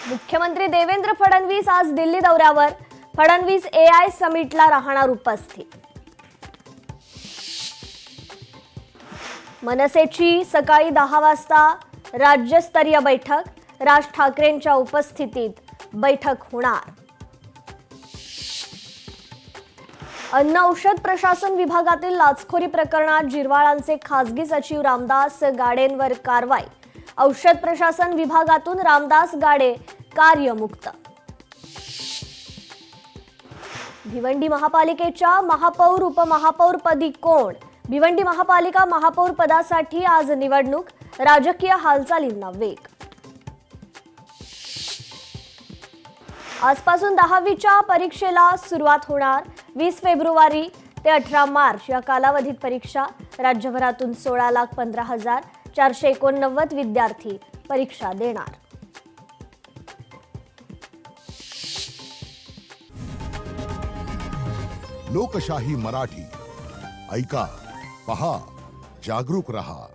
मुख्यमंत्री देवेंद्र फडणवीस आज दिल्ली दौऱ्यावर. फडणवीस AI समिटला राहणार उपस्थित. मनसेची सकाळी 10 वाजता राज्यस्तरीय बैठक. राज ठाकरेंच्या उपस्थितीत बैठक होणार. अन्न औषध प्रशासन विभागातील लाचखोरी प्रकरणात जिरवाळांचे खासगी सचिव रामदास गाडेंवर कारवाई. औषध प्रशासन विभागातून रामदास गाडे कार्यमुक्त. भिवंडी महापालिकेच्या महापौर उपमहापौर पदी कोण? भिवंडी महापालिका महापौर पदासाठी आज निवडणूक. राजकीय हालचालींना वेग. आजपासून 10वीच्या परीक्षेला सुरुवात होणार. 20 फेब्रुवारी ते 18 मार्च या कालावधीत परीक्षा. राज्यभरातून 16,15,489 विद्यार्थी परीक्षा देणार. लोकशाही मराठी ऐका, पहा, जागरूक रहा.